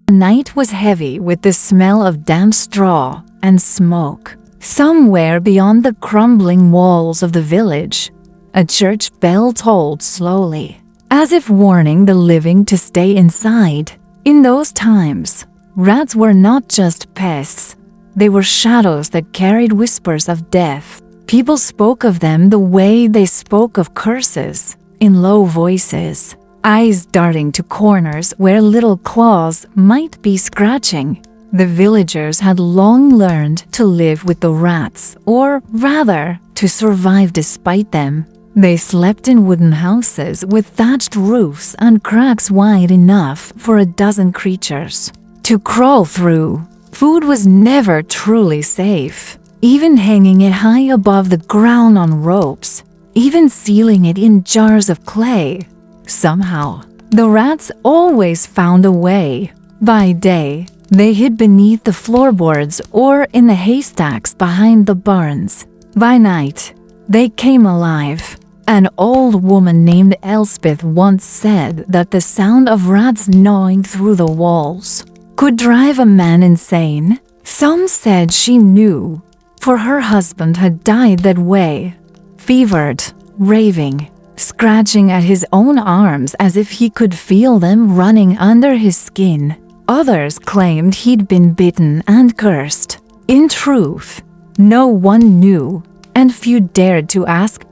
The night was heavy with the smell of damp straw and smoke. Somewhere beyond the crumbling walls of the village, a church bell tolled slowly, as if warning the living to stay inside. In those times, rats were not just pests. They were shadows that carried whispers of death. People spoke of them the way they spoke of curses, in low voices, eyes darting to corners where little claws might be scratching. The villagers had long learned to live with the rats, or rather, to survive despite them. They slept in wooden houses with thatched roofs and cracks wide enough for a dozen creatures to crawl through. Food was never truly safe, even hanging it high above the ground on ropes, even sealing it in jars of clay. Somehow, the rats always found a way. By day, they hid beneath the floorboards or in the haystacks behind the barns. By night, they came alive. An old woman named Elspeth once said that the sound of rats gnawing through the walls could drive a man insane. Some said she knew, for her husband had died that way, fevered, raving, scratching at his own arms as if he could feel them running under his skin. Others claimed he'd been bitten and cursed. In truth, no one knew, and few dared to ask.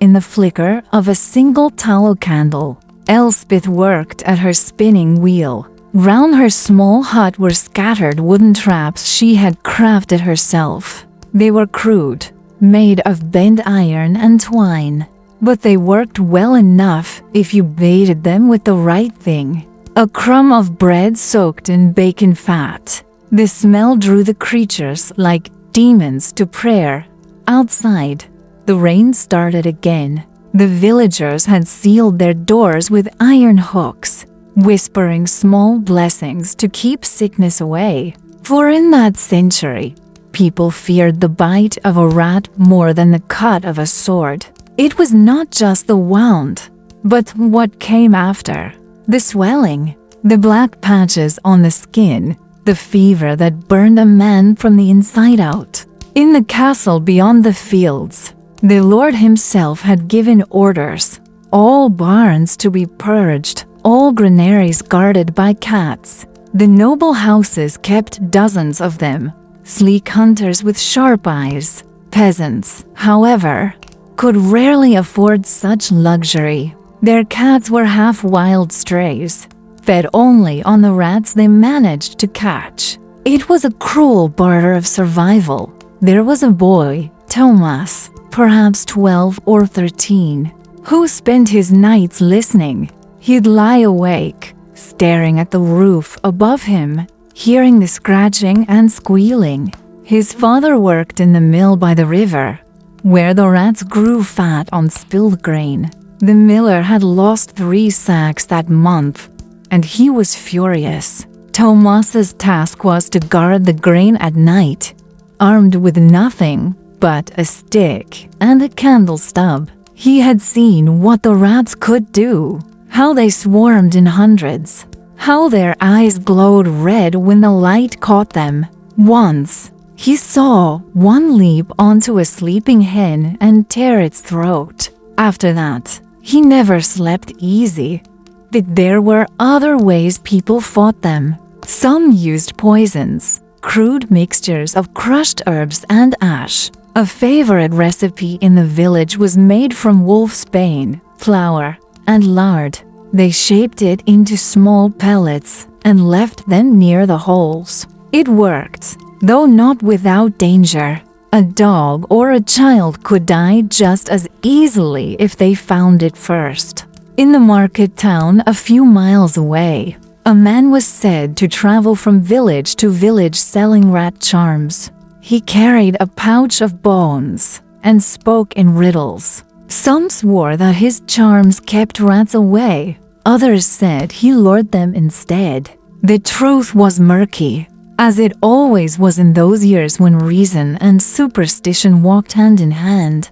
In the flicker of a single tallow candle, Elspeth worked at her spinning wheel. Round her small hut were scattered wooden traps she had crafted herself. They were crude, made of bent iron and twine, but they worked well enough if you baited them with the right thing. A crumb of bread soaked in bacon fat. The smell drew the creatures like demons to prayer. Outside, the rain started again. The villagers had sealed their doors with iron hooks, whispering small blessings to keep sickness away. For in that century, people feared the bite of a rat more than the cut of a sword. It was not just the wound, but what came after. The swelling, the black patches on the skin, the fever that burned a man from the inside out. In the castle beyond the fields, the Lord himself had given orders, all barns to be purged, all granaries guarded by cats. The noble houses kept dozens of them, sleek hunters with sharp eyes. Peasants, however, could rarely afford such luxury. Their cats were half wild strays, fed only on the rats they managed to catch. It was a cruel barter of survival. There was a boy, Thomas, perhaps 12 or 13, who spent his nights listening. He'd lie awake, staring at the roof above him, hearing the scratching and squealing. His father worked in the mill by the river, where the rats grew fat on spilled grain. The miller had lost 3 sacks that month, and he was furious. Thomas's task was to guard the grain at night, armed with nothing but a stick and a candle stub. He had seen what the rats could do, how they swarmed in hundreds, how their eyes glowed red when the light caught them. Once, he saw one leap onto a sleeping hen and tear its throat. After that, he never slept easy. But there were other ways people fought them. Some used poisons, crude mixtures of crushed herbs and ash. A favorite recipe in the village was made from wolf's bane, flour, and lard. They shaped it into small pellets and left them near the holes. It worked, though not without danger. A dog or a child could die just as easily if they found it first. In the market town a few miles away, a man was said to travel from village to village selling rat charms. He carried a pouch of bones and spoke in riddles. Some swore that his charms kept rats away. Others said he lured them instead. The truth was murky, as it always was in those years when reason and superstition walked hand in hand.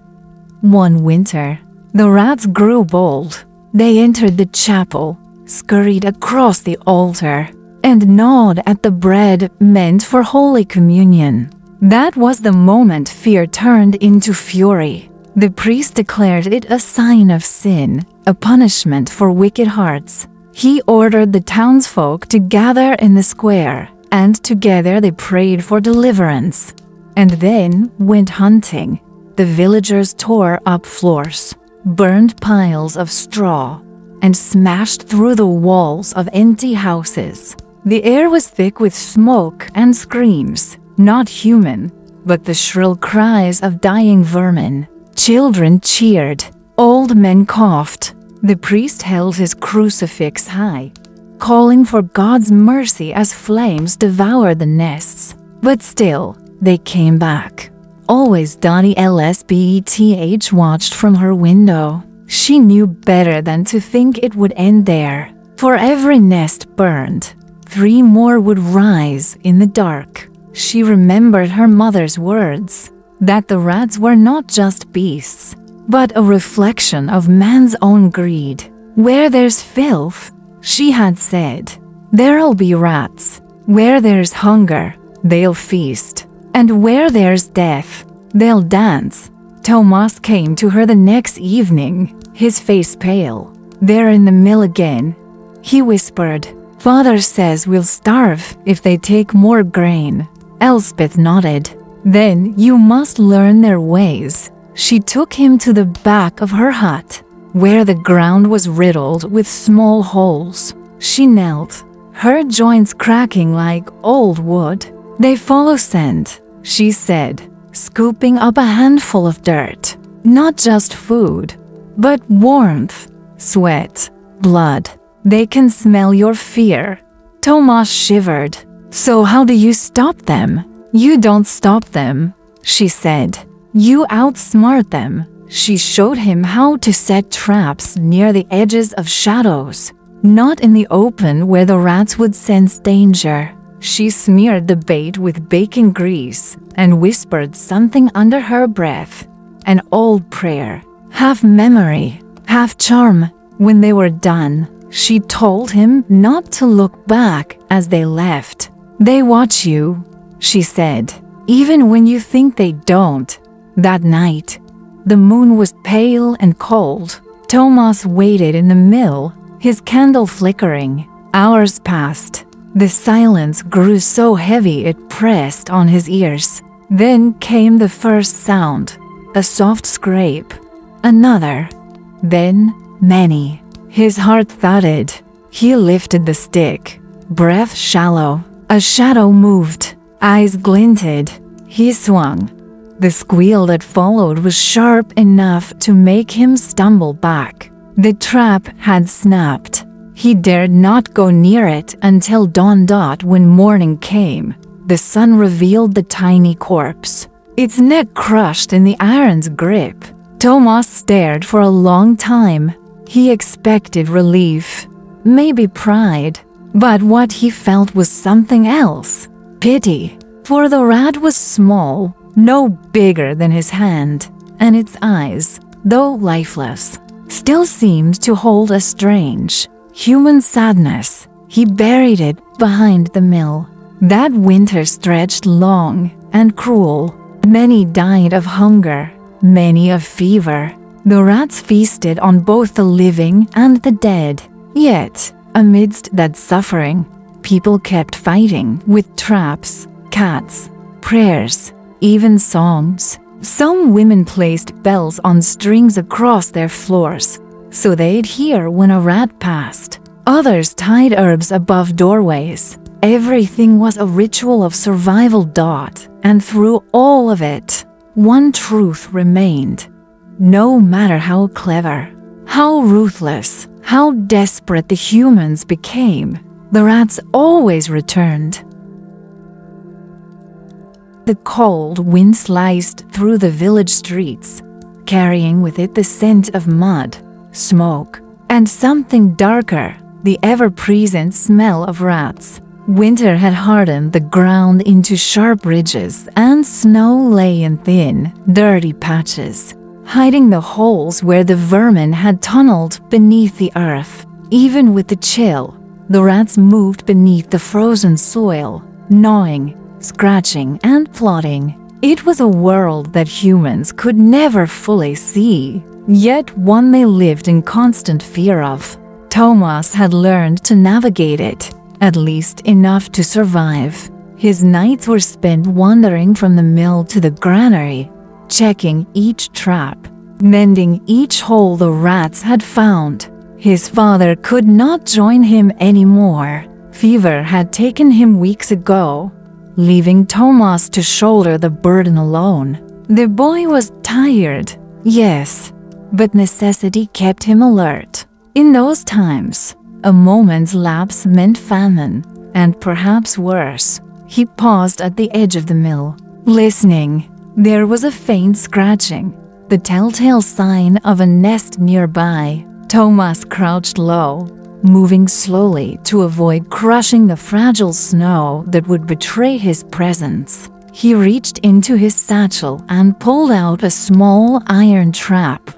One winter, the rats grew bold. They entered the chapel, scurried across the altar, and gnawed at the bread meant for Holy Communion. That was the moment fear turned into fury. The priest declared it a sign of sin, a punishment for wicked hearts. He ordered the townsfolk to gather in the square, and together they prayed for deliverance. And then went hunting. The villagers tore up floors, burned piles of straw, and smashed through the walls of empty houses. The air was thick with smoke and screams, not human, but the shrill cries of dying vermin. Children cheered, old men coughed. The priest held his crucifix high, calling for God's mercy as flames devoured the nests. But still, they came back. Always Donnie Elizabeth watched from her window. She knew better than to think it would end there. For every nest burned, 3 more would rise in the dark. She remembered her mother's words, that the rats were not just beasts, but a reflection of man's own greed. Where there's filth, she had said, there'll be rats. Where there's hunger, they'll feast. And where there's death, they'll dance. Thomas came to her the next evening, his face pale. They're in the mill again. He whispered, Father says we'll starve if they take more grain. Elspeth nodded. Then you must learn their ways. She took him to the back of her hut, where the ground was riddled with small holes. She knelt, her joints cracking like old wood. They follow scent, she said, scooping up a handful of dirt. Not just food, but warmth, sweat, blood. They can smell your fear. Thomas shivered. So how do you stop them? You don't stop them, she said. You outsmart them. She showed him how to set traps near the edges of shadows, not in the open where the rats would sense danger. She smeared the bait with bacon grease and whispered something under her breath, an old prayer, half memory, half charm. When they were done, she told him not to look back as they left. They watch you, she said, even when you think they don't. That night, the moon was pale and cold. Thomas waited in the mill, his candle flickering. Hours passed. The silence grew so heavy it pressed on his ears. Then came the first sound, a soft scrape. Another. Then many. His heart thudded. He lifted the stick. Breath shallow. A shadow moved. Eyes glinted. He swung. The squeal that followed was sharp enough to make him stumble back. The trap had snapped. He dared not go near it until dawn. When morning came, the sun revealed the tiny corpse, its neck crushed in the iron's grip. Thomas stared for a long time. He expected relief, maybe pride, but what he felt was something else. Pity, for the rat was small, no bigger than his hand, and its eyes, though lifeless, still seemed to hold a strange, human sadness. He buried it behind the mill. That winter stretched long and cruel. Many died of hunger, many of fever. The rats feasted on both the living and the dead. Yet, amidst that suffering, people kept fighting with traps, cats, prayers, even songs. Some women placed bells on strings across their floors, so they'd hear when a rat passed. Others tied herbs above doorways. Everything was a ritual of survival. And through all of it, one truth remained. No matter how clever, how ruthless, how desperate the humans became, the rats always returned. The cold wind sliced through the village streets, carrying with it the scent of mud, smoke, and something darker, the ever-present smell of rats. Winter had hardened the ground into sharp ridges, and snow lay in thin, dirty patches, hiding the holes where the vermin had tunneled beneath the earth. Even with the chill, The rats moved beneath the frozen soil, gnawing, scratching, and plotting. It was a world that humans could never fully see, yet one they lived in constant fear of. Thomas had learned to navigate it, at least enough to survive. His nights were spent wandering from the mill to the granary, checking each trap, mending each hole the rats had found. His father could not join him anymore. Fever had taken him weeks ago, leaving Thomas to shoulder the burden alone. The boy was tired, yes, but necessity kept him alert. In those times, a moment's lapse meant famine, and perhaps worse. He paused at the edge of the mill, listening. There was a faint scratching, the telltale sign of a nest nearby. Thomas crouched low, moving slowly to avoid crushing the fragile snow that would betray his presence. He reached into his satchel and pulled out a small iron trap,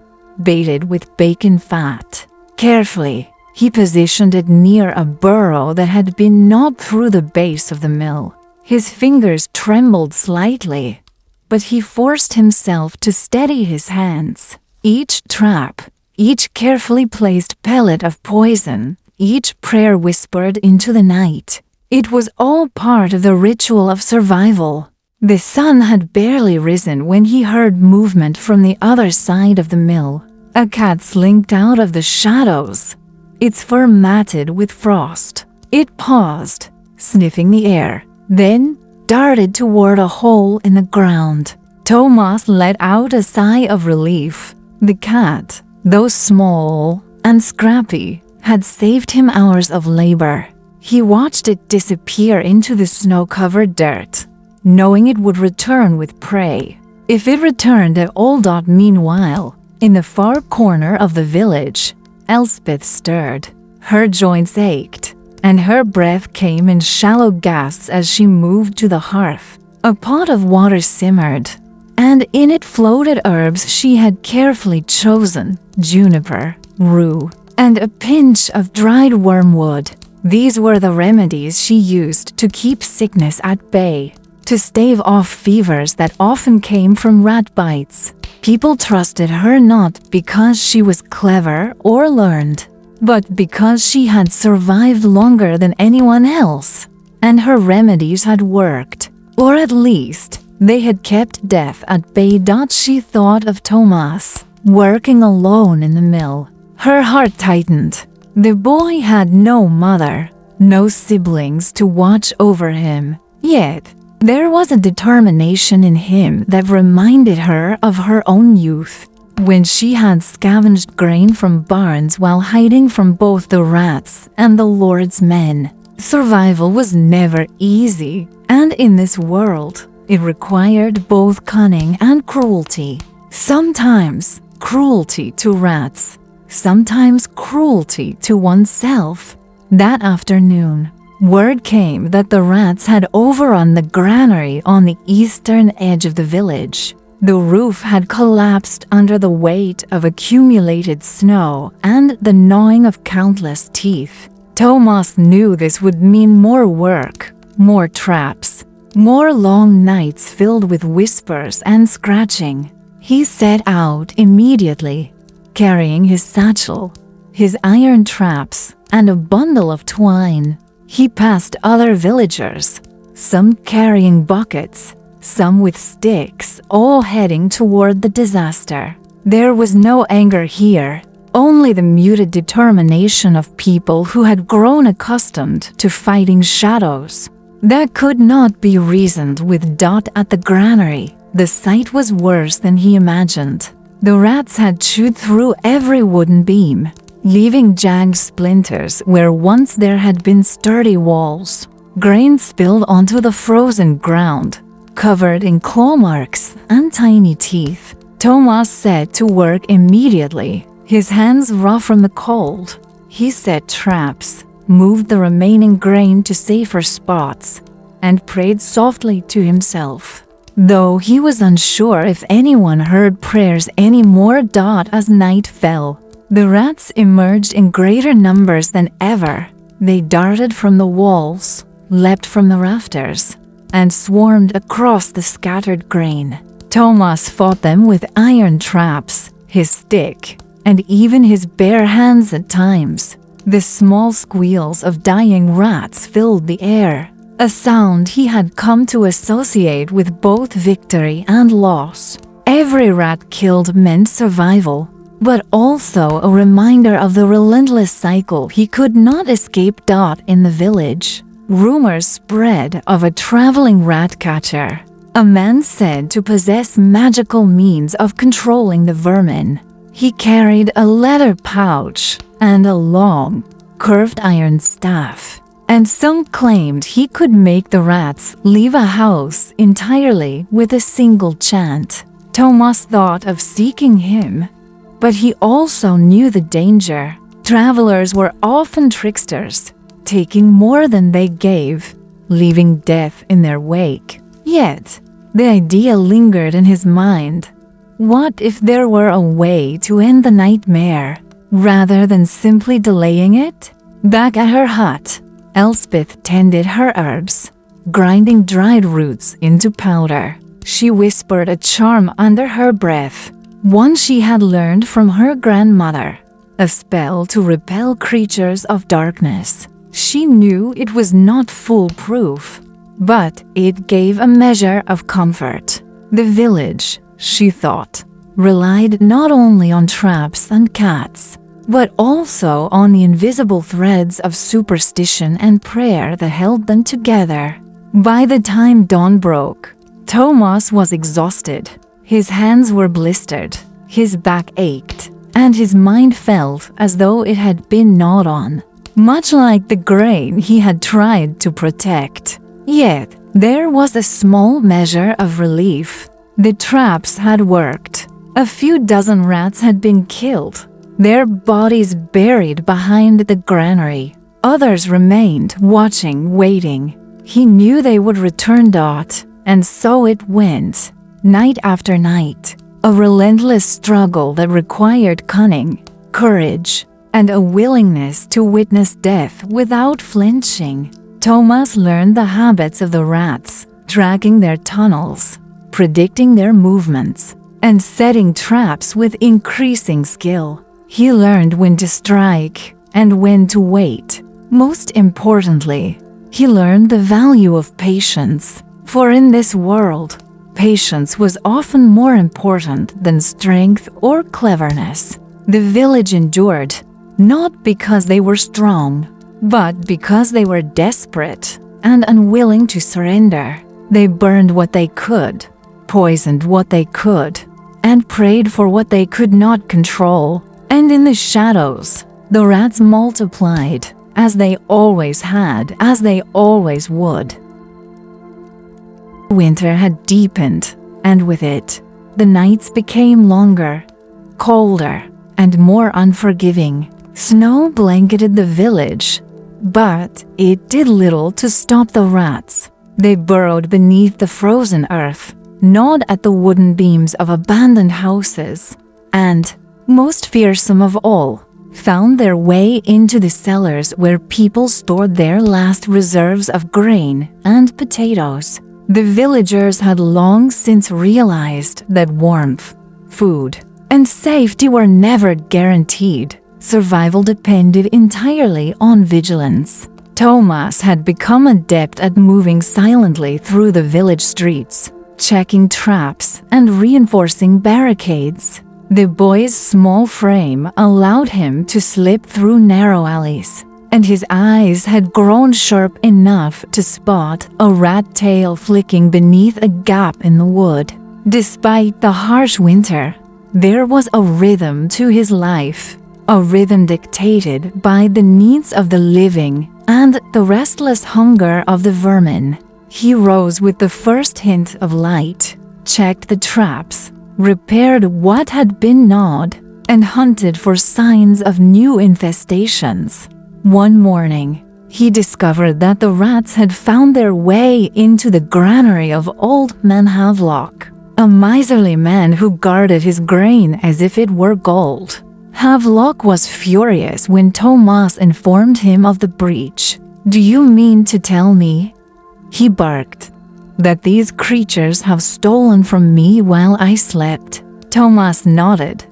baited with bacon fat. Carefully, he positioned it near a burrow that had been gnawed through the base of the mill. His fingers trembled slightly, but he forced himself to steady his hands. Each trap, each carefully placed pellet of poison, each prayer whispered into the night. It was all part of the ritual of survival. The sun had barely risen when he heard movement from the other side of the mill. A cat slinked out of the shadows, its fur matted with frost. It paused, sniffing the air, then darted toward a hole in the ground. Thomas let out a sigh of relief. The cat, though small and scrappy, had saved him hours of labor. He watched it disappear into the snow-covered dirt, knowing it would return with prey. If it returned at all. Meanwhile, in the far corner of the village, Elspeth stirred. Her joints ached, and her breath came in shallow gasps as she moved to the hearth. A pot of water simmered, and in it floated herbs she had carefully chosen: juniper, rue, and a pinch of dried wormwood. These were the remedies she used to keep sickness at bay, to stave off fevers that often came from rat bites. People trusted her not because she was clever or learned, but because she had survived longer than anyone else, and her remedies had worked, or at least they had kept death at bay. She thought of Thomas, working alone in the mill. Her heart tightened. The boy had no mother, no siblings to watch over him, yet there was a determination in him that reminded her of her own youth, when she had scavenged grain from barns while hiding from both the rats and the Lord's men. Survival was never easy, and in this world, it required both cunning and cruelty. Sometimes cruelty to rats, sometimes cruelty to oneself. That afternoon, word came that the rats had overrun the granary on the eastern edge of the village. The roof had collapsed under the weight of accumulated snow and the gnawing of countless teeth. Thomas knew this would mean more work, more traps, more long nights filled with whispers and scratching. He set out immediately, carrying his satchel, his iron traps, and a bundle of twine. He passed other villagers, some carrying buckets, some with sticks, all heading toward the disaster. There was no anger here, only the muted determination of people who had grown accustomed to fighting shadows. That could not be reasoned with. At the granary, the sight was worse than he imagined. The rats had chewed through every wooden beam, leaving jagged splinters where once there had been sturdy walls. Grain spilled onto the frozen ground, covered in claw marks and tiny teeth. Thomas set to work immediately, his hands raw from the cold. He set traps, moved the remaining grain to safer spots, and prayed softly to himself, though he was unsure if anyone heard prayers anymore. As night fell, the rats emerged in greater numbers than ever, They darted from the walls, leapt from the rafters, and swarmed across the scattered grain. Thomas fought them with iron traps, his stick, and even his bare hands at times. The small squeals of dying rats filled the air, a sound he had come to associate with both victory and loss. Every rat killed meant survival, but also a reminder of the relentless cycle he could not escape. In the village, rumors spread of a traveling rat catcher, a man said to possess magical means of controlling the vermin. He carried a leather pouch and a long, curved iron staff, and some claimed he could make the rats leave a house entirely with a single chant. Thomas thought of seeking him, but he also knew the danger. Travelers were often tricksters, taking more than they gave, leaving death in their wake. Yet, the idea lingered in his mind. What if there were a way to end the nightmare, rather than simply delaying it? Back at her hut, Elspeth tended her herbs, grinding dried roots into powder. She whispered a charm under her breath, one she had learned from her grandmother, a spell to repel creatures of darkness. She knew it was not foolproof, but it gave a measure of comfort. The village, she thought, relied not only on traps and cats, but also on the invisible threads of superstition and prayer that held them together. By the time dawn broke, Thomas was exhausted. His hands were blistered, his back ached, and his mind felt as though it had been gnawed on, much like the grain he had tried to protect. Yet, there was a small measure of relief. The traps had worked. A few dozen rats had been killed, their bodies buried behind the granary. Others remained, watching, waiting. He knew they would return. And so it went, night after night, a relentless struggle that required cunning, courage, and a willingness to witness death without flinching. Thomas learned the habits of the rats, tracking their tunnels, predicting their movements, and setting traps with increasing skill. He learned when to strike and when to wait. Most importantly, he learned the value of patience, for in this world, patience was often more important than strength or cleverness. The village endured, not because they were strong, but because they were desperate and unwilling to surrender. They burned what they could, poisoned what they could, and prayed for what they could not control. And in the shadows, the rats multiplied, as they always had, as they always would. Winter had deepened, and with it, the nights became longer, colder, and more unforgiving. Snow blanketed the village, but it did little to stop the rats. They burrowed beneath the frozen earth, gnawed at the wooden beams of abandoned houses, and, most fearsome of all, found their way into the cellars where people stored their last reserves of grain and potatoes. The villagers had long since realized that warmth, food, and safety were never guaranteed. Survival depended entirely on vigilance. Thomas had become adept at moving silently through the village streets, checking traps and reinforcing barricades. The boy's small frame allowed him to slip through narrow alleys, and his eyes had grown sharp enough to spot a rat tail flicking beneath a gap in the wood. Despite the harsh winter, there was a rhythm to his life, a rhythm dictated by the needs of the living and the restless hunger of the vermin. He rose with the first hint of light, checked the traps, repaired what had been gnawed, and hunted for signs of new infestations. One morning, he discovered that the rats had found their way into the granary of Old Man Havelock, a miserly man who guarded his grain as if it were gold. Havelock was furious when Thomas informed him of the breach. "Do you mean to tell me," he barked, "that these creatures have stolen from me while I slept?" Thomas nodded,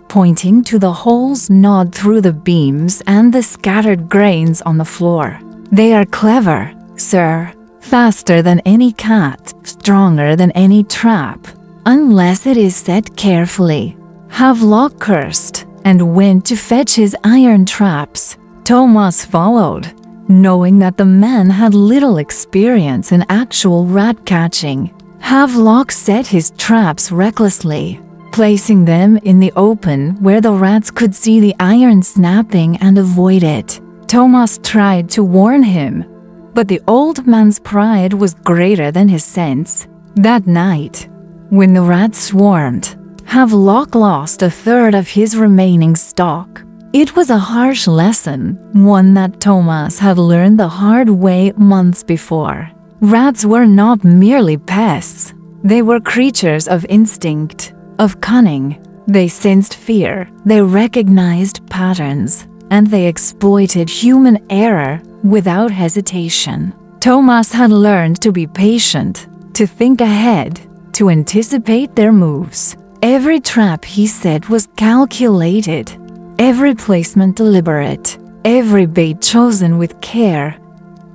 pointing to the holes gnawed through the beams and the scattered grains on the floor. "They are clever, sir. Faster than any cat, stronger than any trap, unless it is set carefully." Havelock cursed and went to fetch his iron traps. Thomas followed, knowing that the man had little experience in actual rat catching. Havelock set his traps recklessly, placing them in the open where the rats could see the iron snapping and avoid it. Thomas tried to warn him, but the old man's pride was greater than his sense. That night, when the rats swarmed, Havelock lost a third of his remaining stock. It was a harsh lesson, one that Thomas had learned the hard way months before. Rats were not merely pests. They were creatures of instinct, of cunning. They sensed fear, they recognized patterns, and they exploited human error without hesitation. Thomas had learned to be patient, to think ahead, to anticipate their moves. Every trap he set was calculated, every placement deliberate, every bait chosen with care.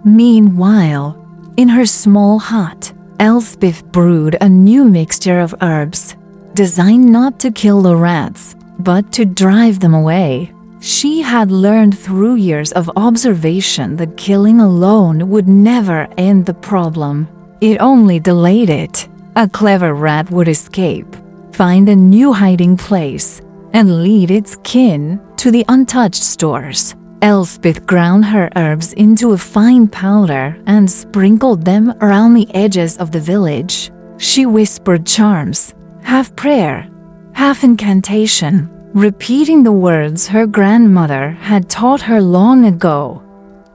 Meanwhile, in her small hut, Elspeth brewed a new mixture of herbs, designed not to kill the rats, but to drive them away. She had learned through years of observation that killing alone would never end the problem. It only delayed it. A clever rat would escape, find a new hiding place, and lead its kin to the untouched stores. Elspeth ground her herbs into a fine powder and sprinkled them around the edges of the village. She whispered charms, half prayer, half incantation, repeating the words her grandmother had taught her long ago.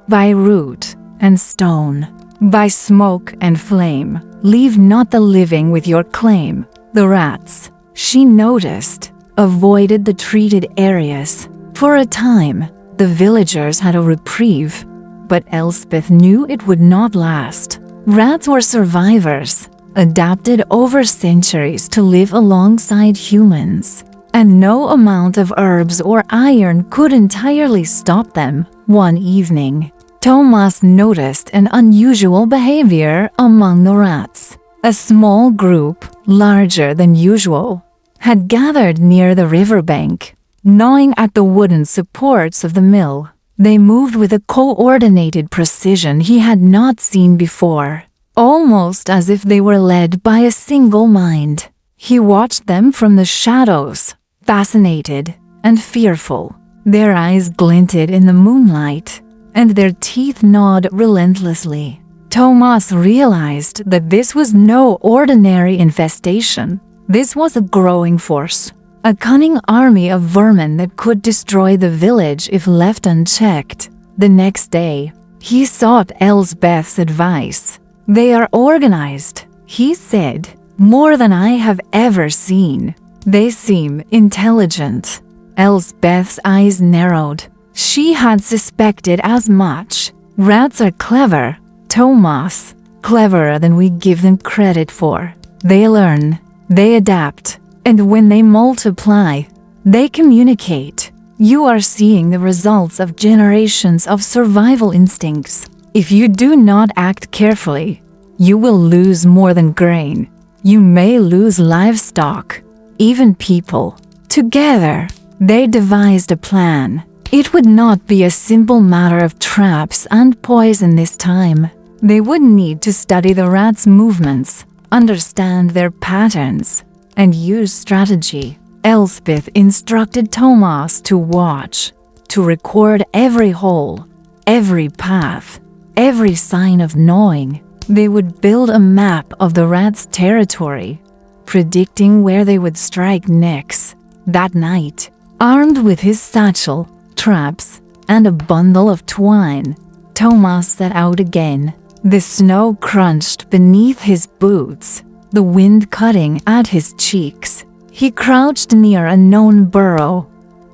"By root and stone, by smoke and flame, leave not the living with your claim." The rats, she noticed, avoided the treated areas. For a time, the villagers had a reprieve, but Elspeth knew it would not last. Rats were survivors, adapted over centuries to live alongside humans, and no amount of herbs or iron could entirely stop them. One evening, Thomas noticed an unusual behavior among the rats. A small group, larger than usual, had gathered near the riverbank, gnawing at the wooden supports of the mill. They moved with a coordinated precision he had not seen before, almost as if they were led by a single mind. He watched them from the shadows, fascinated and fearful. Their eyes glinted in the moonlight, and their teeth gnawed relentlessly. Thomas realized that this was no ordinary infestation. This was a growing force, a cunning army of vermin that could destroy the village if left unchecked. The next day, he sought Elspeth's advice. "They are organized," he said, "more than I have ever seen. They seem intelligent." Elspeth's eyes narrowed. She had suspected as much. Rats are clever, Thomas, cleverer than we give them credit for. They learn, they adapt, and when they multiply, they communicate. You are seeing the results of generations of survival instincts. If you do not act carefully, you will lose more than grain. You may lose livestock, even people. Together, they devised a plan. It would not be a simple matter of traps and poison this time. They would need to study the rats' movements, understand their patterns, and use strategy. Elspeth instructed Thomas to watch, to record every hole, every path, every sign of gnawing. They would build a map of the rats' territory, predicting where they would strike next. That night, armed with his satchel, traps, and a bundle of twine, Thomas set out again. The snow crunched beneath his boots, the wind cutting at his cheeks. He crouched near a known burrow,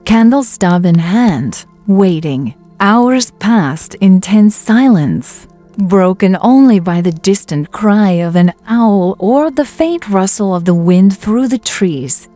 candle stub in hand, waiting. Hours passed in tense silence, broken only by the distant cry of an owl or the faint rustle of the wind through the trees.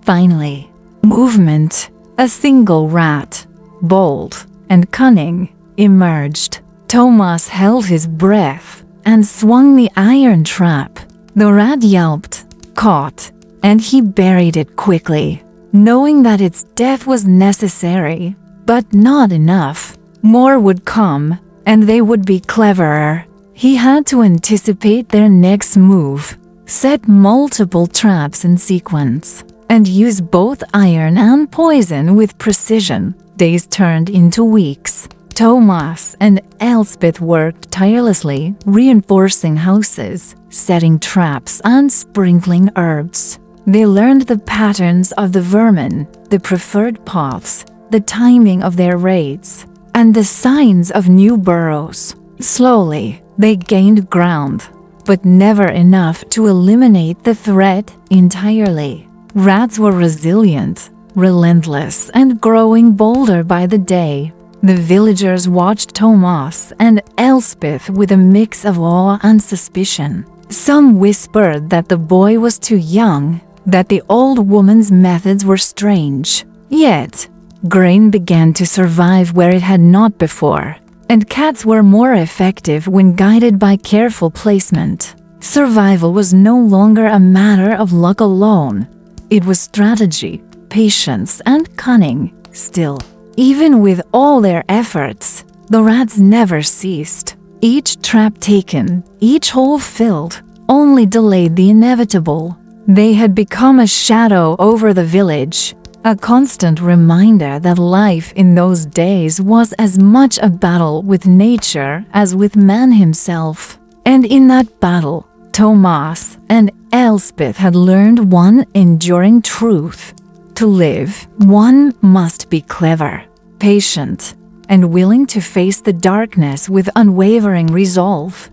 Finally, movement. A single rat, bold and cunning, emerged. Thomas held his breath and swung the iron trap. The rat yelped, caught, and he buried it quickly, knowing that its death was necessary, but not enough. More would come, and they would be cleverer. He had to anticipate their next move, set multiple traps in sequence, and use both iron and poison with precision. Days turned into weeks. Thomas and Elspeth worked tirelessly, reinforcing houses, setting traps, and sprinkling herbs. They learned the patterns of the vermin, the preferred paths, the timing of their raids, and the signs of new burrows. Slowly, they gained ground, but never enough to eliminate the threat entirely. Rats were resilient, relentless, and growing bolder by the day. The villagers watched Thomas and Elspeth with a mix of awe and suspicion. Some whispered that the boy was too young, that the old woman's methods were strange. Yet, grain began to survive where it had not before, and cats were more effective when guided by careful placement. Survival was no longer a matter of luck alone. It was strategy, patience, and cunning. Still, even with all their efforts, the rats never ceased. Each trap taken, each hole filled, only delayed the inevitable. They had become a shadow over the village, a constant reminder that life in those days was as much a battle with nature as with man himself. And in that battle, Thomas and Elspeth had learned one enduring truth. To live, one must be clever, patient, and willing to face the darkness with unwavering resolve.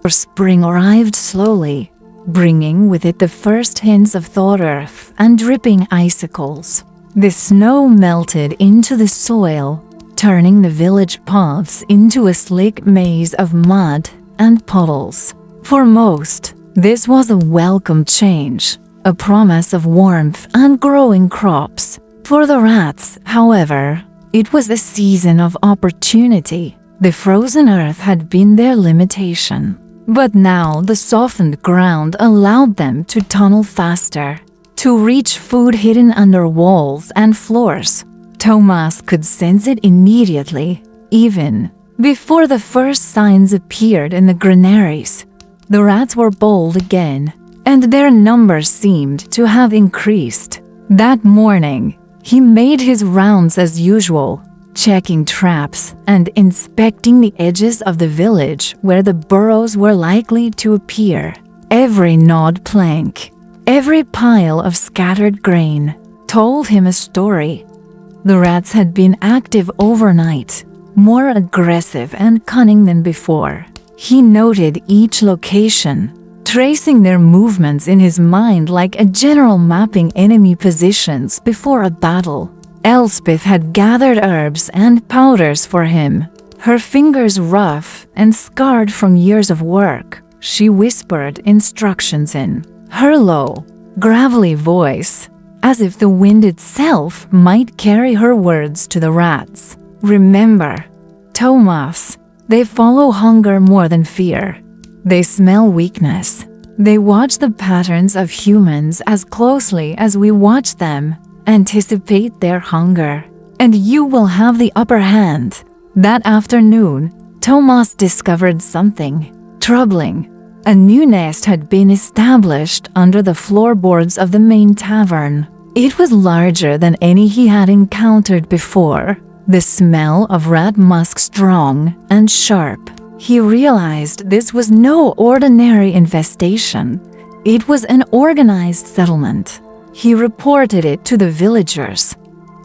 Spring arrived slowly, bringing with it the first hints of thawed earth and dripping icicles. The snow melted into the soil, turning the village paths into a slick maze of mud and puddles. For most, this was a welcome change, a promise of warmth and growing crops. For the rats, however, it was a season of opportunity. The frozen earth had been their limitation, but now the softened ground allowed them to tunnel faster, to reach food hidden under walls and floors. Thomas could sense it immediately, even before the first signs appeared in the granaries. The rats were bold again, and their numbers seemed to have increased. That morning, he made his rounds as usual, checking traps and inspecting the edges of the village where the burrows were likely to appear. Every gnawed plank, every pile of scattered grain, told him a story. The rats had been active overnight, more aggressive and cunning than before. He noted each location, tracing their movements in his mind like a general mapping enemy positions before a battle. Elspeth had gathered herbs and powders for him, her fingers rough and scarred from years of work. She whispered instructions in her low, gravelly voice, as if the wind itself might carry her words to the rats. Remember, Thomas, they follow hunger more than fear. They smell weakness. They watch the patterns of humans as closely as we watch them. Anticipate their hunger, and you will have the upper hand. That afternoon, Thomas discovered something troubling. A new nest had been established under the floorboards of the main tavern. It was larger than any he had encountered before, the smell of rat musk strong and sharp. He realized this was no ordinary infestation. It was an organized settlement. He reported it to the villagers,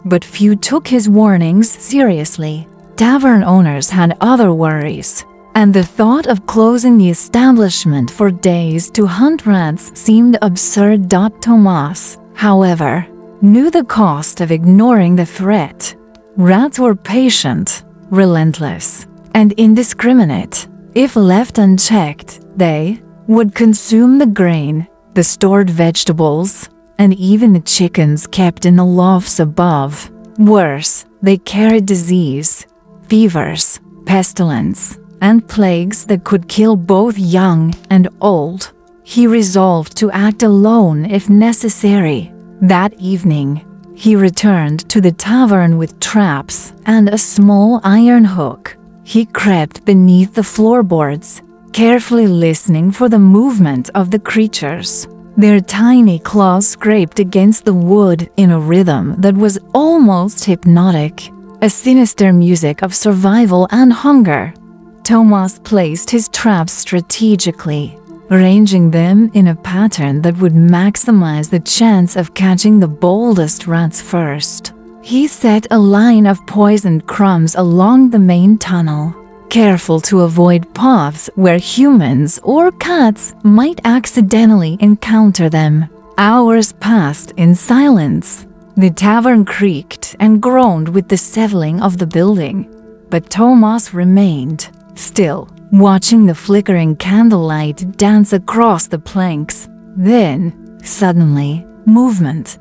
but few took his warnings seriously. Tavern owners had other worries, and the thought of closing the establishment for days to hunt rats seemed absurd. Thomas, however, knew the cost of ignoring the threat. Rats were patient, relentless, and indiscriminate. If left unchecked, they would consume the grain, the stored vegetables, and even the chickens kept in the lofts above. Worse, they carried disease, fevers, pestilence, and plagues that could kill both young and old. He resolved to act alone if necessary. That evening, he returned to the tavern with traps and a small iron hook. He crept beneath the floorboards, carefully listening for the movement of the creatures. Their tiny claws scraped against the wood in a rhythm that was almost hypnotic, a sinister music of survival and hunger. Thomas placed his traps strategically, arranging them in a pattern that would maximize the chance of catching the boldest rats first. He set a line of poisoned crumbs along the main tunnel, careful to avoid paths where humans or cats might accidentally encounter them. Hours passed in silence. The tavern creaked and groaned with the settling of the building, but Thomas remained still, watching the flickering candlelight dance across the planks. Then, suddenly, movement.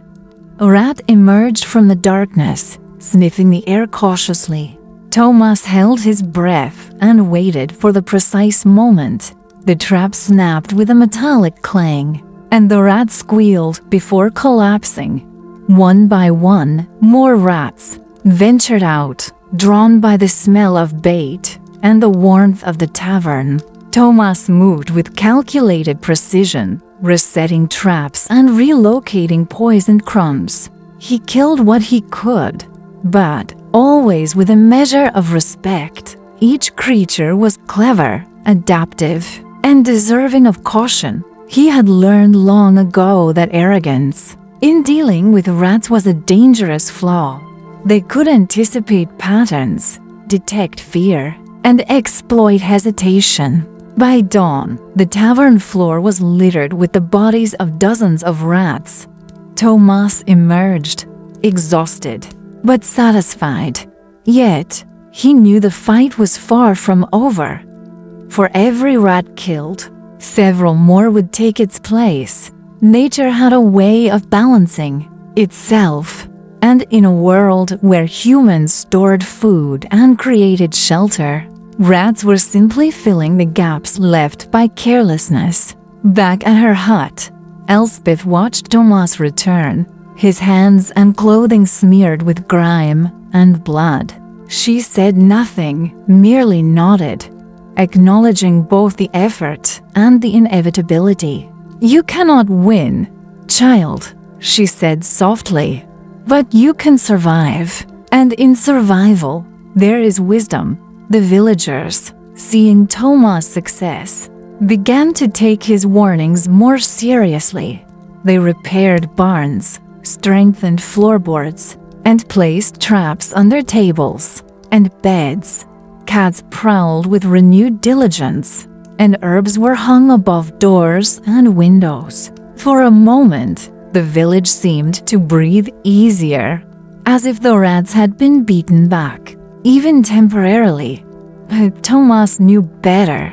A rat emerged from the darkness, sniffing the air cautiously. Thomas held his breath and waited for the precise moment. The trap snapped with a metallic clang, and the rat squealed before collapsing. One by one, more rats ventured out, drawn by the smell of bait and the warmth of the tavern. Thomas moved with calculated precision, resetting traps and relocating poisoned crumbs. He killed what he could, but always with a measure of respect. Each creature was clever, adaptive, and deserving of caution. He had learned long ago that arrogance in dealing with rats was a dangerous flaw. They could anticipate patterns, detect fear, and exploit hesitation. By dawn, the tavern floor was littered with the bodies of dozens of rats. Thomas emerged, exhausted, but satisfied. Yet, he knew the fight was far from over. For every rat killed, several more would take its place. Nature had a way of balancing itself, and in a world where humans stored food and created shelter, rats were simply filling the gaps left by carelessness. Back at her hut, Elspeth watched Thomas return, his hands and clothing smeared with grime and blood. She said nothing, merely nodded, acknowledging both the effort and the inevitability. "You cannot win, child," she said softly, "but you can survive. And in survival, there is wisdom." The villagers, seeing Thomas' success, began to take his warnings more seriously. They repaired barns, strengthened floorboards, and placed traps under tables and beds. Cats prowled with renewed diligence, and herbs were hung above doors and windows. For a moment, the village seemed to breathe easier, as if the rats had been beaten back, even temporarily. But Thomas knew better.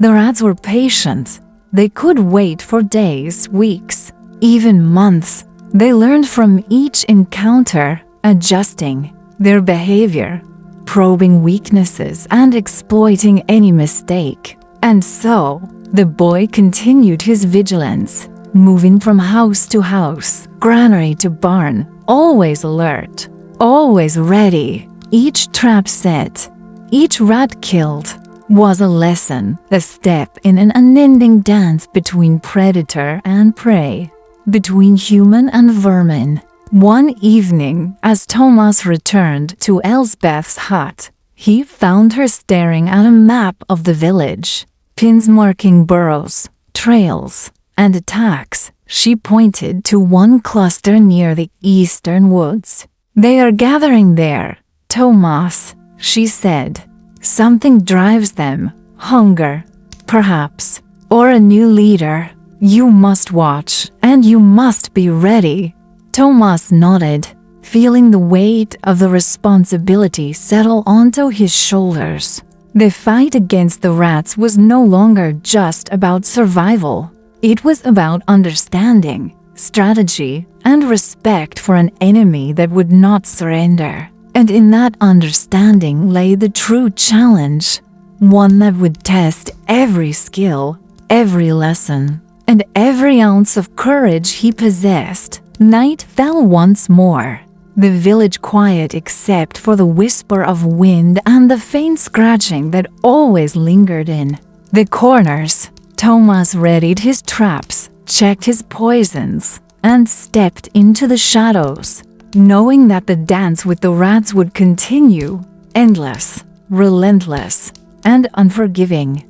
The rats were patient. They could wait for days, weeks, even months. They learned from each encounter, adjusting their behavior, probing weaknesses and exploiting any mistake. And so, the boy continued his vigilance, moving from house to house, granary to barn, always alert, always ready. Each trap set, each rat killed, was a lesson, a step in an unending dance between predator and prey, between human and vermin. One evening, as Thomas returned to Elspeth's hut, he found her staring at a map of the village, pins marking burrows, trails, and attacks. She pointed to one cluster near the eastern woods. "They are gathering there, Thomas," she said. "Something drives them, hunger, perhaps, or a new leader. You must watch, and you must be ready." Thomas nodded, feeling the weight of the responsibility settle onto his shoulders. The fight against the rats was no longer just about survival. It was about understanding, strategy, and respect for an enemy that would not surrender. And in that understanding lay the true challenge, one that would test every skill, every lesson, and every ounce of courage he possessed. Night fell once more, the village quiet except for the whisper of wind and the faint scratching that always lingered in the corners. Thomas readied his traps, checked his poisons, and stepped into the shadows, knowing that the dance with the rats would continue, endless, relentless, and unforgiving.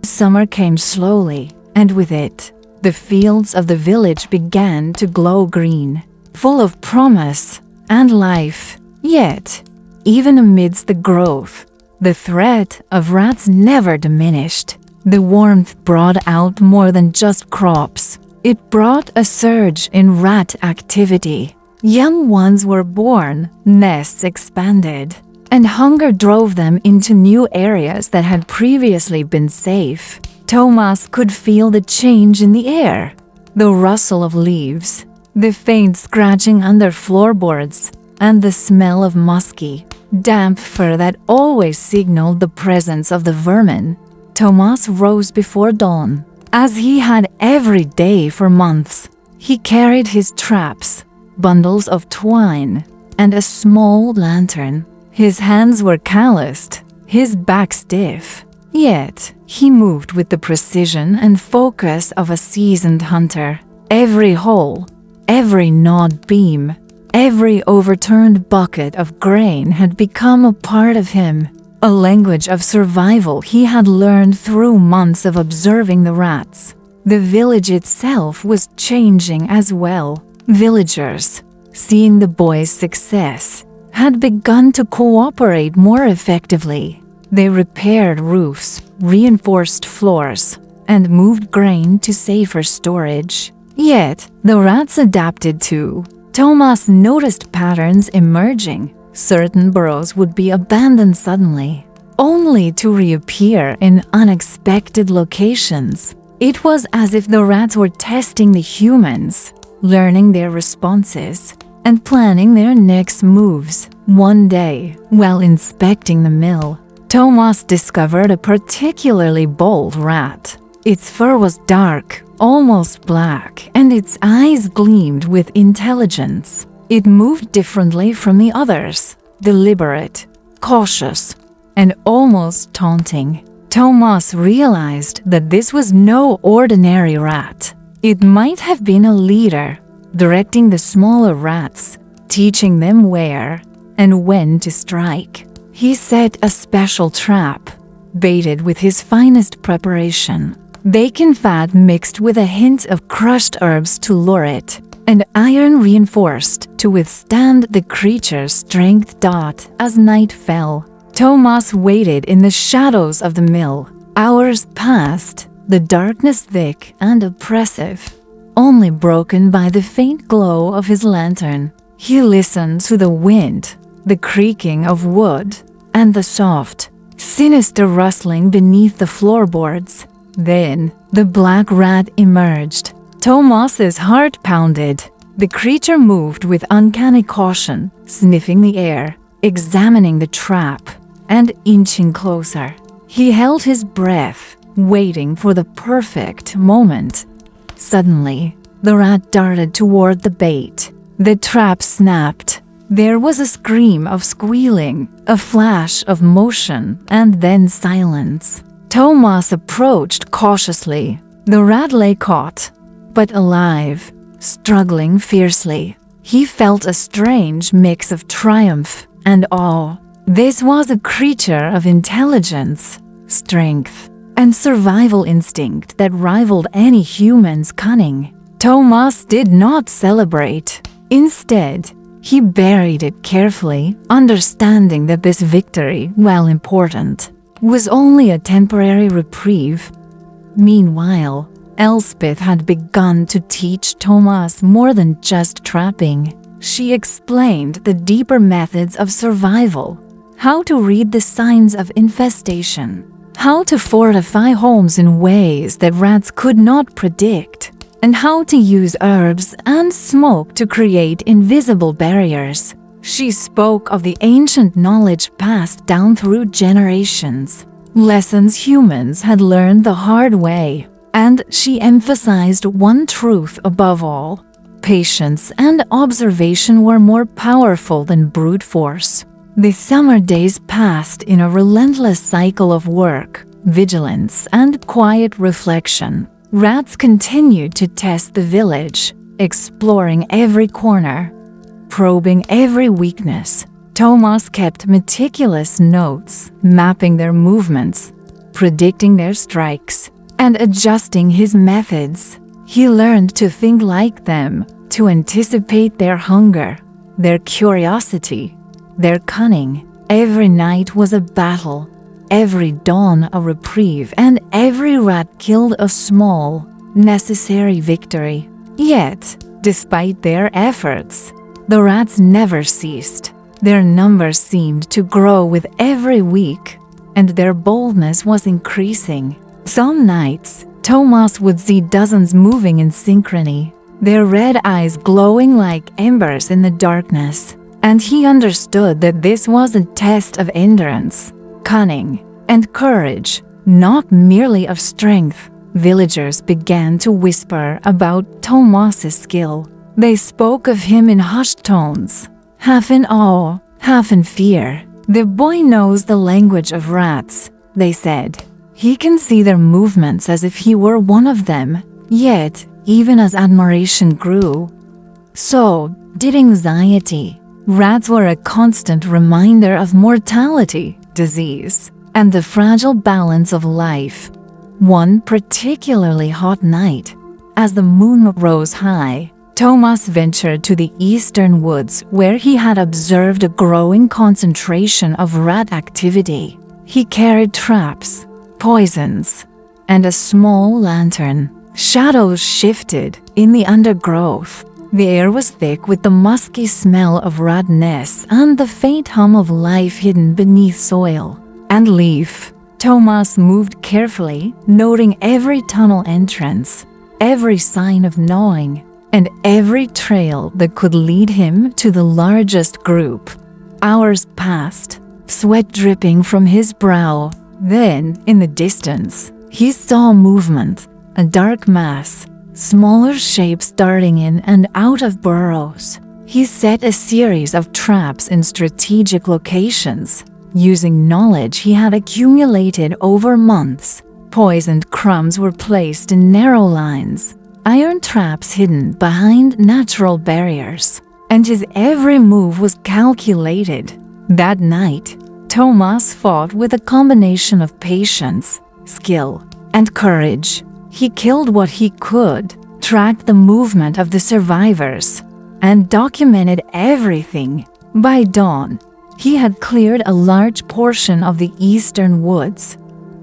Summer came slowly, and with it, the fields of the village began to glow green, full of promise and life. Yet, even amidst the growth, the threat of rats never diminished. The warmth brought out more than just crops. It brought a surge in rat activity. Young ones were born, nests expanded, and hunger drove them into new areas that had previously been safe. Thomas could feel the change in the air, the rustle of leaves, the faint scratching under floorboards, and the smell of musky, damp fur that always signaled the presence of the vermin. Thomas rose before dawn. As he had every day for months, he carried his traps, bundles of twine, and a small lantern. His hands were calloused, his back stiff, yet he moved with the precision and focus of a seasoned hunter. Every hole, every gnawed beam, every overturned bucket of grain had become a part of him, a language of survival he had learned through months of observing the rats. The village itself was changing as well. Villagers, seeing the boy's success, had begun to cooperate more effectively. They repaired roofs, reinforced floors, and moved grain to safer storage. Yet, the rats adapted too. Thomas noticed patterns emerging. Certain burrows would be abandoned suddenly, only to reappear in unexpected locations. It was as if the rats were testing the humans, learning their responses, and planning their next moves. One day, while inspecting the mill, Thomas discovered a particularly bold rat. Its fur was dark, almost black, and its eyes gleamed with intelligence. It moved differently from the others, deliberate, cautious, and almost taunting. Thomas realized that this was no ordinary rat. It might have been a leader, directing the smaller rats, teaching them where and when to strike. He set a special trap, baited with his finest preparation, bacon fat mixed with a hint of crushed herbs to lure it, and iron reinforced to withstand the creature's strength. As night fell, Thomas waited in the shadows of the mill. Hours passed, the darkness thick and oppressive, only broken by the faint glow of his lantern. He listened to the wind, the creaking of wood, and the soft, sinister rustling beneath the floorboards. Then, the black rat emerged. Thomas's heart pounded. The creature moved with uncanny caution, sniffing the air, examining the trap, and inching closer. He held his breath, waiting for the perfect moment. Suddenly, the rat darted toward the bait. The trap snapped. There was a scream of squealing, a flash of motion, and then silence. Thomas approached cautiously. The rat lay caught, but alive, struggling fiercely. He felt a strange mix of triumph and awe. This was a creature of intelligence, strength, and survival instinct that rivaled any human's cunning. Thomas did not celebrate. Instead, he buried it carefully, understanding that this victory, while important, was only a temporary reprieve. Meanwhile, Elspeth had begun to teach Thomas more than just trapping. She explained the deeper methods of survival, how to read the signs of infestation, how to fortify homes in ways that rats could not predict, and how to use herbs and smoke to create invisible barriers. She spoke of the ancient knowledge passed down through generations, lessons humans had learned the hard way. And she emphasized one truth above all: patience and observation were more powerful than brute force. The summer days passed in a relentless cycle of work, vigilance, and quiet reflection. Rats continued to test the village, exploring every corner, probing every weakness. Thomas kept meticulous notes, mapping their movements, predicting their strikes, and adjusting his methods. He learned to think like them, to anticipate their hunger, their curiosity, their cunning. Every night was a battle, every dawn a reprieve, and every rat killed a small, necessary victory. Yet, despite their efforts, the rats never ceased. Their numbers seemed to grow with every week, and their boldness was increasing. Some nights, Thomas would see dozens moving in synchrony, their red eyes glowing like embers in the darkness, and he understood that this was a test of endurance, cunning, and courage, not merely of strength. Villagers began to whisper about Thomas's skill. They spoke of him in hushed tones, half in awe, half in fear. "The boy knows the language of rats," they said. "He can see their movements as if he were one of them." Yet, even as admiration grew, so did anxiety. Rats were a constant reminder of mortality, disease, and the fragile balance of life. One particularly hot night, as the moon rose high, Thomas ventured to the eastern woods where he had observed a growing concentration of rat activity. He carried traps, poisons, and a small lantern. Shadows shifted in the undergrowth. The air was thick with the musky smell of rat nests and the faint hum of life hidden beneath soil and leaf. Thomas moved carefully, noting every tunnel entrance, every sign of gnawing, and every trail that could lead him to the largest group. Hours passed, sweat dripping from his brow. Then, in the distance, he saw movement, a dark mass, smaller shapes darting in and out of burrows. He set a series of traps in strategic locations, using knowledge he had accumulated over months. Poisoned crumbs were placed in narrow lines, iron traps hidden behind natural barriers, and his every move was calculated. That night, Thomas fought with a combination of patience, skill, and courage. He killed what he could, tracked the movement of the survivors, and documented everything. By dawn, he had cleared a large portion of the eastern woods,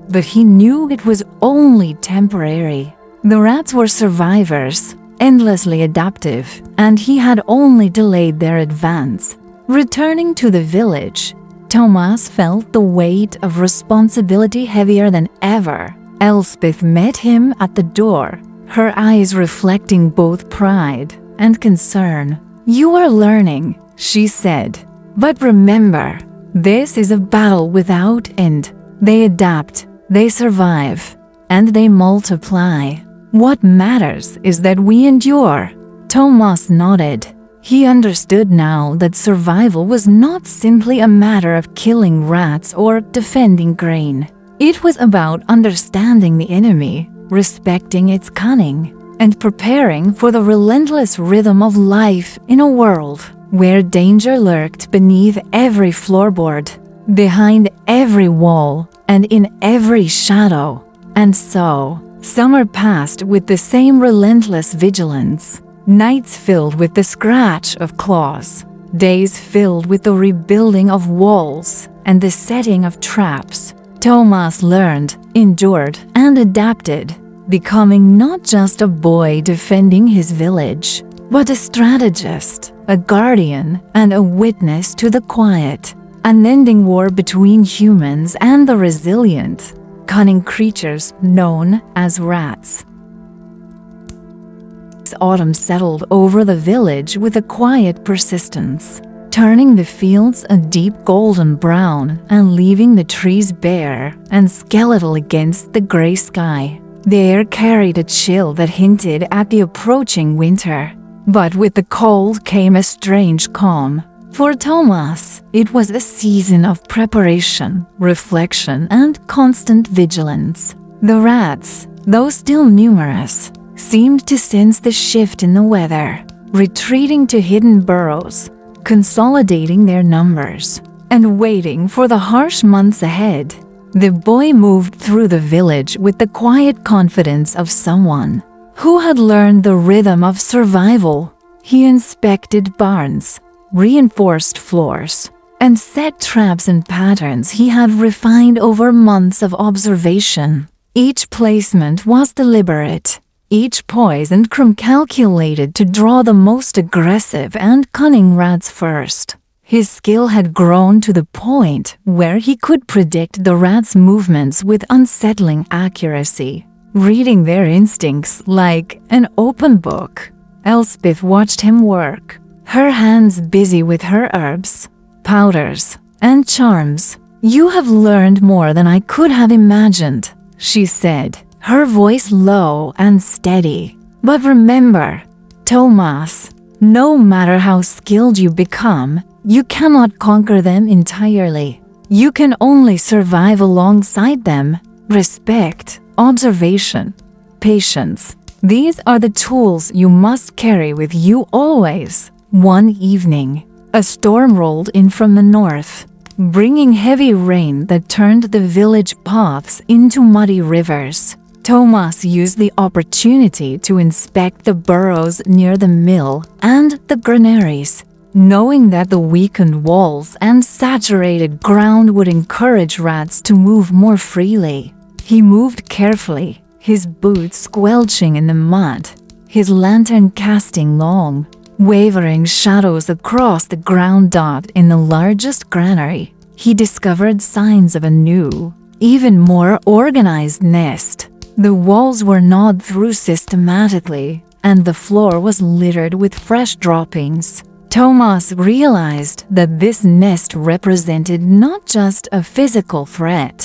but he knew it was only temporary. The rats were survivors, endlessly adaptive, and he had only delayed their advance. Returning to the village, Thomas felt the weight of responsibility heavier than ever. Elspeth met him at the door, her eyes reflecting both pride and concern. "You are learning," she said. "But remember, this is a battle without end. They adapt, they survive, and they multiply. What matters is that we endure." Thomas nodded. He understood now that survival was not simply a matter of killing rats or defending grain. It was about understanding the enemy, respecting its cunning, and preparing for the relentless rhythm of life in a world where danger lurked beneath every floorboard, behind every wall, and in every shadow. And so, summer passed with the same relentless vigilance. Nights filled with the scratch of claws, days filled with the rebuilding of walls and the setting of traps. Thomas learned, endured, and adapted. becoming not just a boy defending his village, but a strategist, a guardian, and a witness to the quiet, unending war between humans and the resilient, cunning creatures known as rats. Autumn settled over the village with a quiet persistence, turning the fields a deep golden brown and leaving the trees bare and skeletal against the gray sky. The air carried a chill that hinted at the approaching winter, but with the cold came a strange calm. For Thomas, it was a season of preparation, reflection, and constant vigilance. The rats, though still numerous, seemed to sense the shift in the weather, retreating to hidden burrows, consolidating their numbers, and waiting for the harsh months ahead. The boy moved through the village with the quiet confidence of someone who had learned the rhythm of survival. He inspected barns, reinforced floors, and set traps and patterns he had refined over months of observation. Each placement was deliberate, each poise and crumb calculated to draw the most aggressive and cunning rats first. His skill had grown to the point where he could predict the rats' movements with unsettling accuracy, reading their instincts like an open book. Elspeth watched him work, her hands busy with her herbs, powders, and charms. "You have learned more than I could have imagined," she said, her voice low and steady. "But remember, Thomas, no matter how skilled you become, you cannot conquer them entirely. You can only survive alongside them. Respect, observation, patience. These are the tools you must carry with you always." One evening, a storm rolled in from the north, bringing heavy rain that turned the village paths into muddy rivers. Thomas used the opportunity to inspect the burrows near the mill and the granaries, knowing that the weakened walls and saturated ground would encourage rats to move more freely. He moved carefully, his boots squelching in the mud, his lantern casting long, wavering shadows across the ground. In the largest granary, he discovered signs of a new, even more organized nest. The walls were gnawed through systematically, and the floor was littered with fresh droppings. Thomas realized that this nest represented not just a physical threat,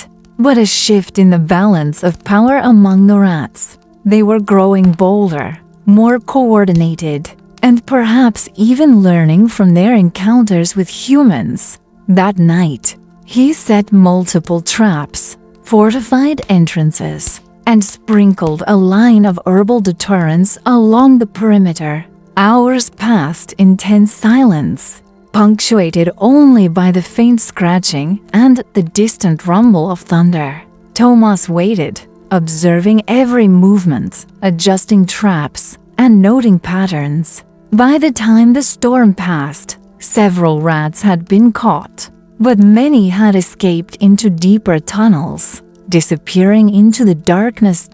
but a shift in the balance of power among the rats. They were growing bolder, more coordinated, and perhaps even learning from their encounters with humans. That night, he set multiple traps, fortified entrances, and sprinkled a line of herbal deterrents along the perimeter. Hours passed in tense silence, punctuated only by the faint scratching and the distant rumble of thunder. Thomas waited, observing every movement, adjusting traps, and noting patterns. By the time the storm passed, several rats had been caught, but many had escaped into deeper tunnels, disappearing into the darkness.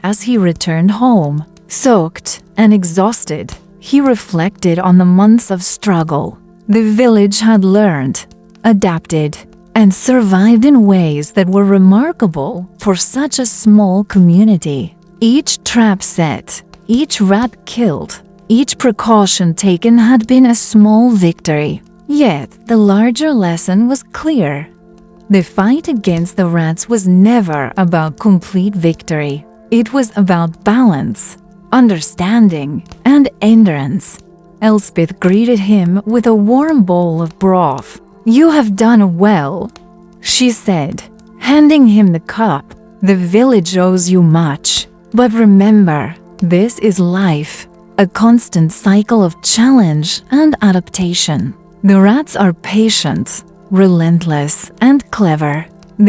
As he returned home, soaked and exhausted, he reflected on the months of struggle. The village had learned, adapted, and survived in ways that were remarkable for such a small community. Each trap set, each rat killed, each precaution taken had been a small victory. Yet the larger lesson was clear. The fight against the rats was never about complete victory. It was about balance, understanding, and endurance. Elspeth greeted him with a warm bowl of broth. "You have done well," she said, handing him the cup. "The village owes you much. But remember, this is life, a constant cycle of challenge and adaptation. The rats are patient, relentless, and clever.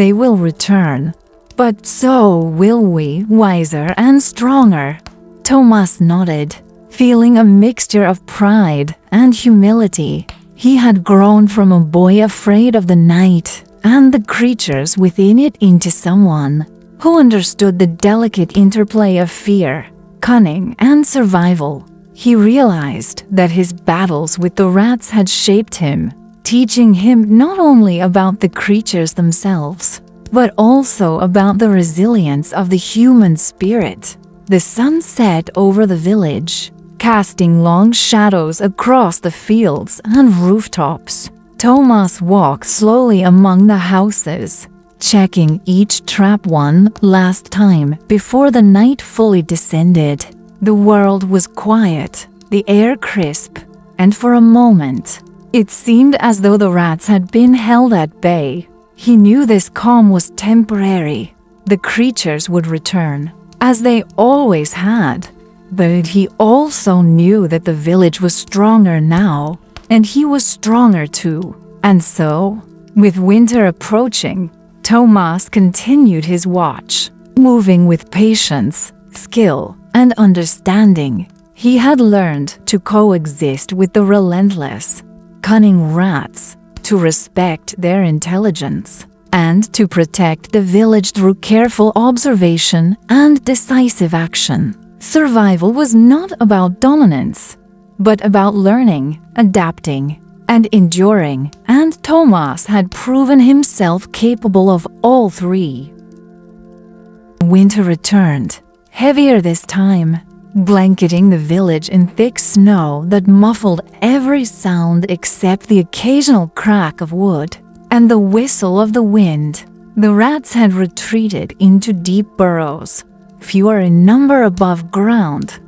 They will return. But so will we, wiser and stronger." Thomas nodded, feeling a mixture of pride and humility. He had grown from a boy afraid of the night and the creatures within it into someone who understood the delicate interplay of fear, cunning, and survival. He realized that his battles with the rats had shaped him, teaching him not only about the creatures themselves, but also about the resilience of the human spirit. The sun set over the village, casting long shadows across the fields and rooftops. Thomas walked slowly among the houses, checking each trap one last time before the night fully descended. The world was quiet, the air crisp, and for a moment, it seemed as though the rats had been held at bay. He knew this calm was temporary. The creatures would return, as they always had. But he also knew that the village was stronger now, and he was stronger too. And so, with winter approaching, Thomas continued his watch, moving with patience, skill, and understanding. He had learned to coexist with the relentless, cunning rats, to respect their intelligence, and to protect the village through careful observation and decisive action. Survival was not about dominance, but about learning, adapting, and enduring, and Thomas had proven himself capable of all three. Winter returned, heavier this time, blanketing the village in thick snow that muffled every sound except the occasional crack of wood and the whistle of the wind. The rats had retreated into deep burrows, fewer in number above ground,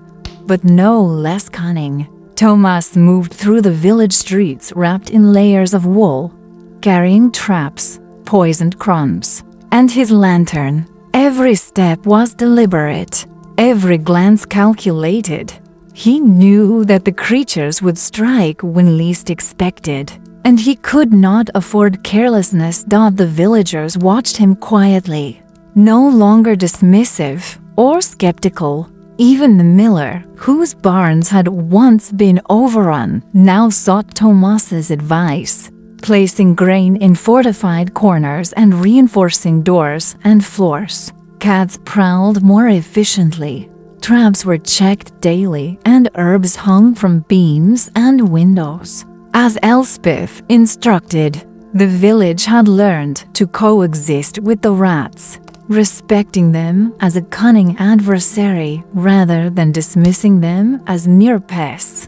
but no less cunning. Thomas moved through the village streets wrapped in layers of wool, carrying traps, poisoned crumbs, and his lantern. Every step was deliberate, every glance calculated. He knew that the creatures would strike when least expected, and he could not afford carelessness. The villagers watched him quietly, no longer dismissive or skeptical. Even the miller, whose barns had once been overrun, now sought Thomas's advice, placing grain in fortified corners and reinforcing doors and floors. Cats prowled more efficiently, traps were checked daily, and herbs hung from beams and windows. As Elspeth instructed, the village had learned to coexist with the rats, respecting them as a cunning adversary rather than dismissing them as mere pests.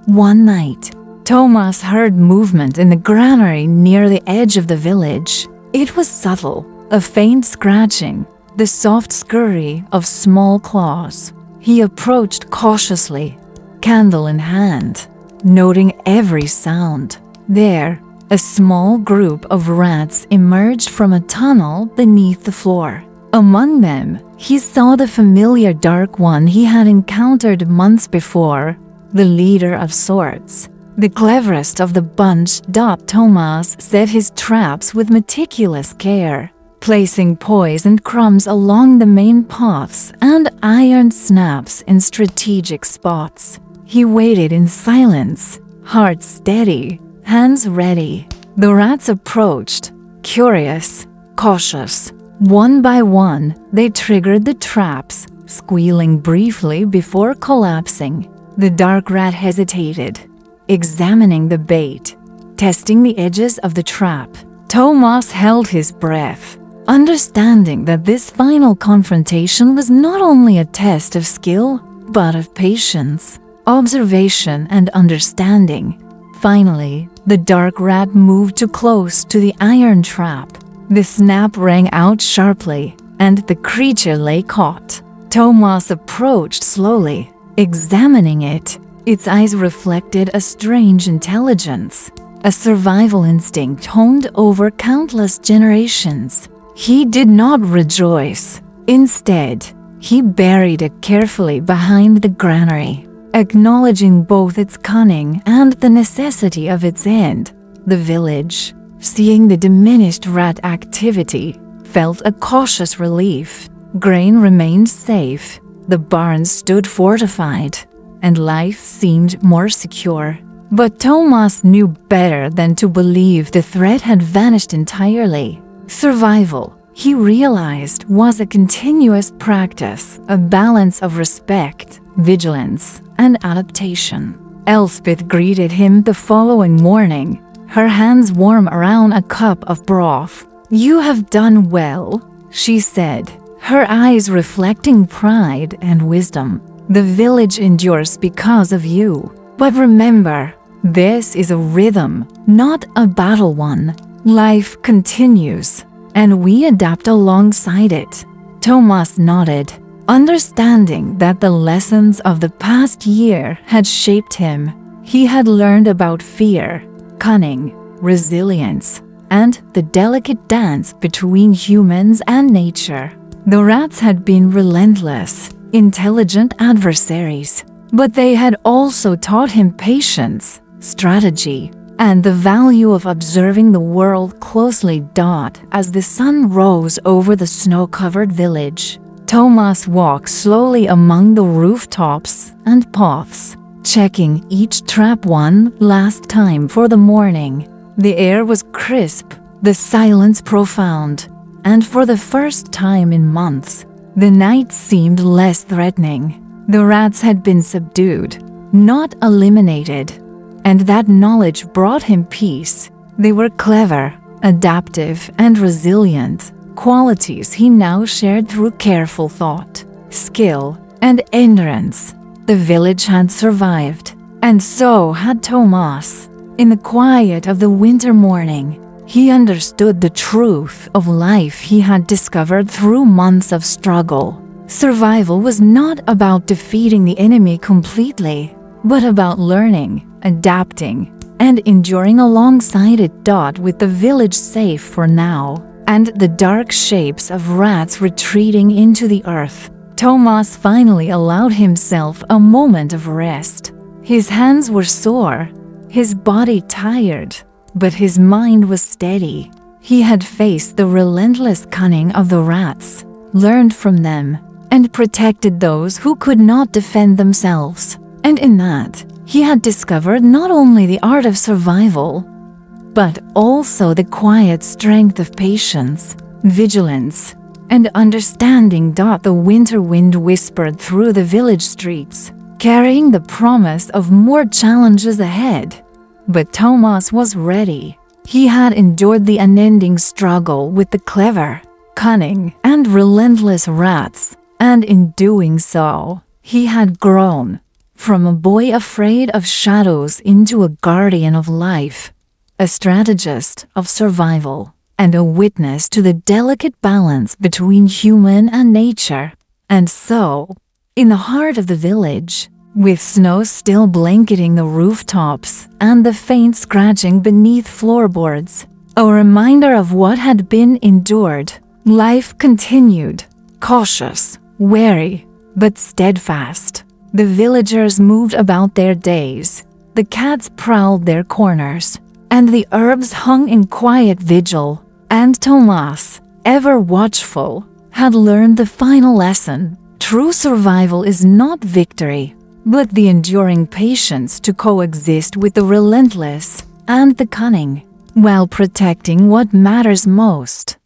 One night, Thomas heard movement in the granary near the edge of the village. It was subtle, a faint scratching, the soft scurry of small claws. He approached cautiously, candle in hand, noting every sound. There, a small group of rats emerged from a tunnel beneath the floor. Among them, he saw the familiar dark one he had encountered months before, the leader of sorts. The cleverest of the bunch. Thomas set his traps with meticulous care, placing poisoned crumbs along the main paths and iron snaps in strategic spots. He waited in silence, heart steady, hands ready. The rats approached, curious, cautious. One by one, they triggered the traps, squealing briefly before collapsing. The dark rat hesitated, examining the bait, testing the edges of the trap. Thomas held his breath, understanding that this final confrontation was not only a test of skill, but of patience, observation, and understanding. Finally, the dark rat moved too close to the iron trap. The snap rang out sharply, and the creature lay caught. Thomas approached slowly, examining it. Its eyes reflected a strange intelligence, a survival instinct honed over countless generations. He did not rejoice. Instead, he buried it carefully behind the granary, acknowledging both its cunning and the necessity of its end. The village, seeing the diminished rat activity, felt a cautious relief. Grain remained safe, the barns stood fortified, and life seemed more secure. But Thomas knew better than to believe the threat had vanished entirely. Survival, he realized was a continuous practice, a balance of respect, vigilance, and adaptation. Elspeth greeted him the following morning, her hands warm around a cup of broth. "You have done well," she said, her eyes reflecting pride and wisdom. "The village endures because of you. But remember, this is a rhythm, not a battle one. Life continues, and we adapt alongside it." Thomas nodded, understanding that the lessons of the past year had shaped him. He had learned about fear, cunning, resilience, and the delicate dance between humans and nature. The rats had been relentless, intelligent adversaries, but they had also taught him patience, strategy, and the value of observing the world closely. As the sun rose over the snow-covered village, Thomas walked slowly among the rooftops and paths, checking each trap one last time for the morning. The air was crisp, the silence profound, and for the first time in months, the night seemed less threatening. The rats had been subdued, not eliminated, and that knowledge brought him peace. They were clever, adaptive, and resilient, qualities he now shared through careful thought, skill, and endurance. The village had survived, and so had Thomas. In the quiet of the winter morning, he understood the truth of life he had discovered through months of struggle. Survival was not about defeating the enemy completely, but about learning, adapting, and enduring alongside it. With the village safe for now, and the dark shapes of rats retreating into the earth, Thomas finally allowed himself a moment of rest. His hands were sore, his body tired, but his mind was steady. He had faced the relentless cunning of the rats, learned from them, and protected those who could not defend themselves. And in that, he had discovered not only the art of survival, but also the quiet strength of patience, vigilance, and understanding. The winter wind whispered through the village streets, carrying the promise of more challenges ahead. But Thomas was ready. He had endured the unending struggle with the clever, cunning, and relentless rats, and in doing so, he had grown from a boy afraid of shadows into a guardian of life, a strategist of survival, and a witness to the delicate balance between human and nature. And so, in the heart of the village, with snow still blanketing the rooftops and the faint scratching beneath floorboards, a reminder of what had been endured, life continued, cautious, wary, but steadfast. The villagers moved about their days, the cats prowled their corners, and the herbs hung in quiet vigil. And Thomas, ever watchful, had learned the final lesson. True survival is not victory, but the enduring patience to coexist with the relentless and the cunning, while protecting what matters most.